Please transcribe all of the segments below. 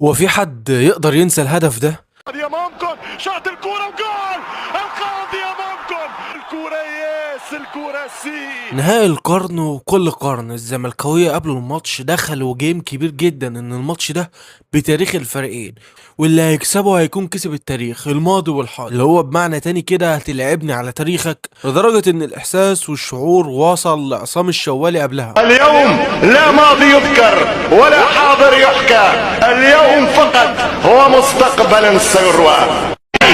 هو في حد يقدر ينسى الهدف ده؟ ممكن شاط الكورة وجول. القاضي ممكن الكورة ياس الكورة سي. نهائي القرن وكل قرن الزملكاوية قبل الماتش دخلوا جيم كبير جدا ان الماتش ده بتاريخ الفريقين، واللي هيكسبه هيكون كسب التاريخ الماضي والحاضر، اللي هو بمعنى تاني كده هتلعبني على تاريخك، لدرجة ان الاحساس والشعور وصل لعصام الشوالي قبلها. اليوم لا ماضي يذكر ولا حاضر يحكى، اليوم فقط هو مستقبل سيروى.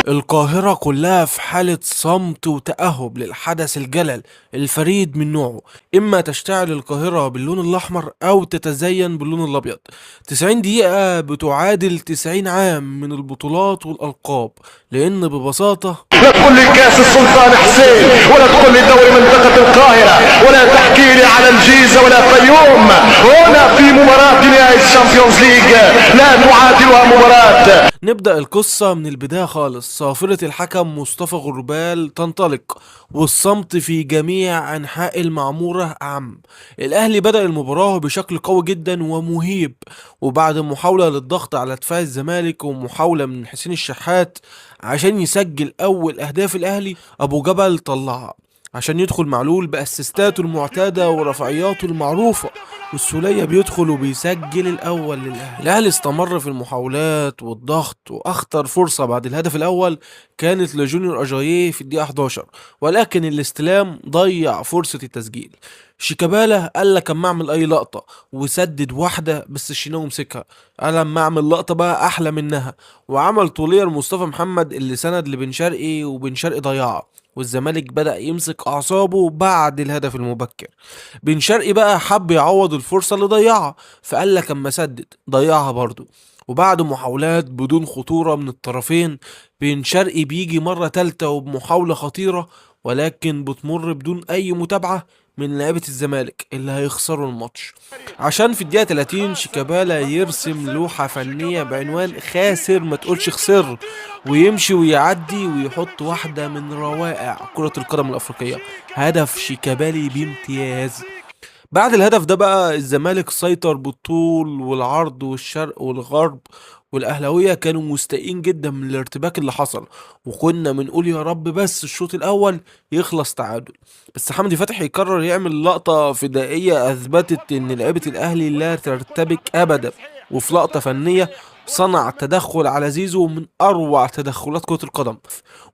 القاهرة كلها في حالة صمت وتأهب للحدث الجلل الفريد من نوعه، إما تشتعل القاهرة باللون الأحمر أو تتزين باللون الأبيض. 90 دقيقة بتعادل 90 عام من البطولات والألقاب، لأن ببساطة لا تقول لي كاس السلطان حسين، ولا تقول لي دوري منطقة القاهرة، ولا تحكي لي على الجيزة ولا الفيوم. هنا في مباراة نهائي الشامبيونز ليج لا تعادلها مباراة. نبدأ القصة من البداية خالص. صافرة الحكم مصطفى غربال تنطلق، والصمت في جميع أنحاء المعمورة أعم. الأهلي بدأ المباراة بشكل قوي جدا ومهيب، وبعد محاولة للضغط على دفاع الزمالك ومحاولة من حسين الشحات عشان يسجل أول أهداف الأهلي، أبو جبل طلعها عشان يدخل معلول بأسيستاته المعتادة ورفعياته المعروفة، والسولية بيدخل وبيسجل الأول للأهلي. الأهلي استمر في المحاولات والضغط، وأخطر فرصة بعد الهدف الأول كانت لجونيور أجاييه في الدقيقة 11، ولكن الاستلام ضيع فرصة التسجيل. شيكابالا قال لك اما اعمل اي لقطة وسدد واحدة، بس الشناوي مسكها قال اما اعمل لقطة بقى احلى منها، وعمل طولية لمصطفى محمد اللي سند لبن شرقي وبن شرقي ضيعها، والزمالك بدأ يمسك أعصابه بعد الهدف المبكر. بن شرقي بقى حب يعوض الفرصة اللي ضيعها، فقال لك اما سدد ضيعها برضه. وبعد محاولات بدون خطورة من الطرفين، بن شرقي بيجي مرة تالتة وبمحاولة خطيرة، ولكن بتمر بدون أي متابعة من لعيبة الزمالك اللي هيخسروا الماتش، عشان في الدقيقة 30 شيكابالا يرسم لوحة فنية بعنوان خاسر ما تقولش خسر، ويمشي ويعدي ويحط واحدة من روائع كرة القدم الأفريقية، هدف شيكابالي بامتياز. بعد الهدف ده بقى الزمالك سيطر بالطول والعرض والشرق والغرب، والاهلاويه كانوا مستائين جدا من الارتباك اللي حصل، وكنا بنقول يا رب بس الشوط الاول يخلص تعادل. بس حمدي فتحي قرر يعمل لقطه فدائيه اثبتت ان لعيبه الاهلي لا ترتبك ابدا، وفي لقطه فنيه صنع تدخل على زيزو من اروع تدخلات كرة القدم.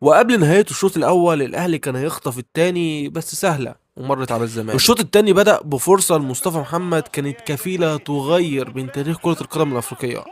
وقبل نهاية الشوط الاول الاهلي كان هيخطف التاني بس سهلة ومرت على الزمالك. الشوط التاني بدأ بفرصة لمصطفى محمد كانت كفيلة تغير من تاريخ كرة القدم الافريقية،